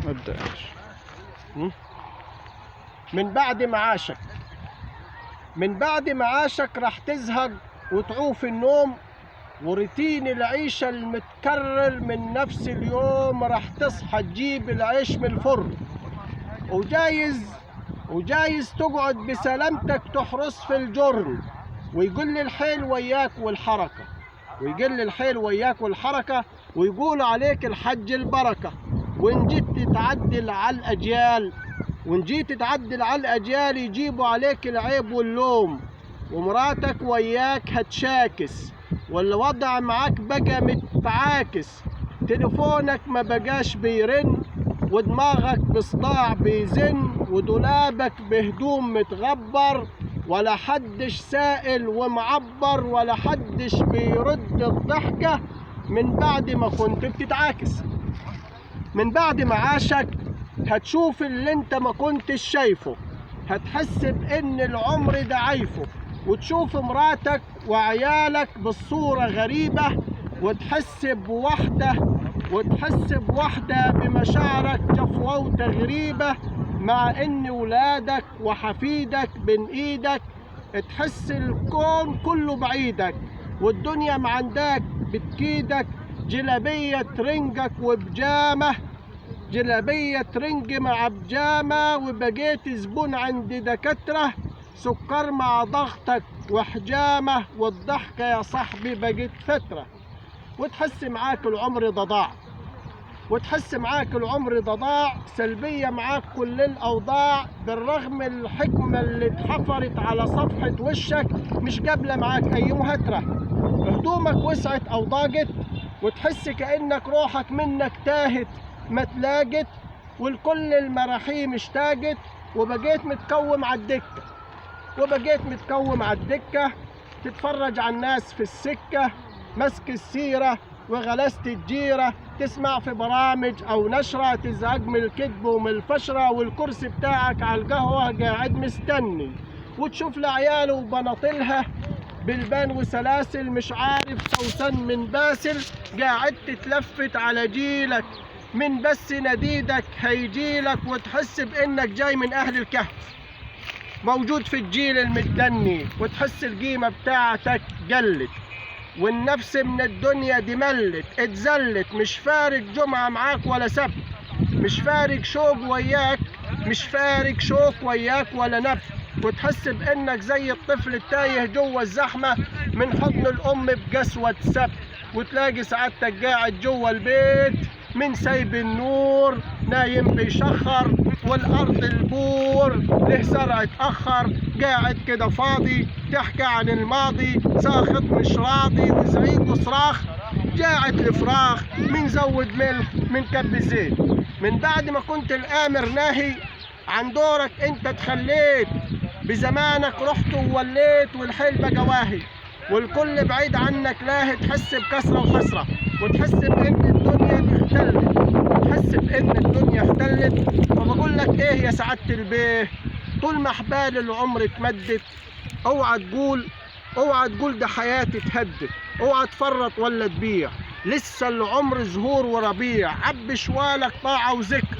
ابدأ يا باشا. من بعد معاشك راح تزهق وتعوف النوم، وروتين العيشة المتكرر من نفس اليوم راح تصحى تجيب العيش من الفرن، وجايز تقعد بسلامتك تحرس في الجرن، ويقل الحيل وياك والحركة، ويقولوا عليك الحج البركة. وإن جيت تعدل على الأجيال يجيبوا عليك العيب واللوم، ومراتك وياك هتشاكس، والوضع معاك بقى متعاكس، تليفونك ما بقاش بيرن، ودماغك بصداع بيزن، ودولابك بهدوم متغبر، ولا حدش سائل ومعبر، ولا حدش بيرد الضحكة من بعد ما كنت بتتعاكس. من بعد معاشك هتشوف اللي انت ما كنتش شايفه، هتحس بان العمر ده عايفه، وتشوف مراتك وعيالك بالصورة غريبة، وتحس بوحدة بمشاعرك جفوة وتغريبة، مع ان ولادك وحفيدك بين ايدك، تحس الكون كله بعيدك، والدنيا معندك بتكيدك، جلابية ترنج مع بجامة، وبقيت زبون عند دكاترة، سكر مع ضغطك وحجامة، والضحكة يا صاحبي بقيت فترة، وتحس معاك العمر ضاع، سلبية معاك كل الأوضاع، بالرغم الحكمة اللي اتحفرت على صفحة وشك مش قابلة معاك أي مهاترة، هدومك وسعت أو ضاقت، وتحس كأنك روحك منك تاهت ما تلاقت، والكل المراحيم اشتاقت، وبقيت متكوم على الدكة، تتفرج على الناس في السكة، مسك السيرة وغلست الجيرة، تسمع في برامج أو نشرة، تزهق من الكذب ومن الفشرة، والكرسي بتاعك على القهوة قاعد مستني، وتشوف لعياله وبناطيلها بالبان وسلاسل، مش عارف سوسن من باسل، قاعد تتلفت على جيلك من بس نديدك هيجيلك، وتحس بانك جاي من اهل الكهف موجود في الجيل المتدني، وتحس القيمة بتاعتك قلت، والنفس من الدنيا دي ملت اتزلت، مش فارق جمعة معاك ولا سبت، مش فارق شوق وياك ولا نبت، وتحس بانك زي الطفل التايه جوا الزحمة من حضن الام بقسوة سبت، وتلاقي سعادتك قاعد جوا البيت من سايب النور نايم بيشخر، والارض البور له زرع اتاخر، قاعد كده فاضي تحكي عن الماضي، ساخط مش راضي وزعيق وصراخ، جاعت الفراخ من زود ملح من كب زيت. من بعد ما كنت الامر ناهي عن دورك انت تخليت، بزمانك رحت ووليت، والحيل بقى واهي، والكل بعيد عنك لاهي، تحس بكسرة وحسرة، وتحس بان الدنيا اختلت، وبقول لك ايه يا سعادة البيه، طول ما حبال العمر اتمدت، اوعى تقول ده حياتي اتهدت، اوعى تفرط ولا تبيع، لسه العمر زهور وربيع، عبي شوالك طاعة وذكر،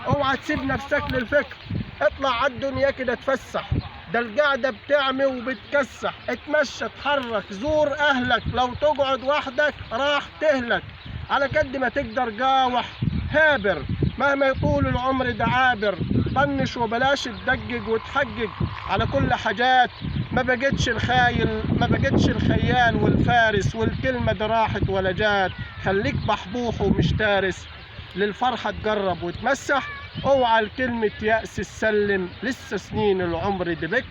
اوعى تسيب نفسك للفكر، اطلع على الدنيا كده اتفسح، ده القعدة بتعمي وبتكسح، اتمشى اتحرك زور اهلك، لو تقعد وحدك راح تهلك، على قد ما تقدر قاوح هابر، مهما يطول العمر ده عابر، طنش وبلاش تدقق وتحقق على كل حاجات، ما بقتش الخيال والفارس، والكلمة دي راحت ولا جات، خليك بحبوح ومش تارس، للفرحة تقرب وتمسح، اوعى الكلمة يأس السلم، لسه سنين العمر دي بك.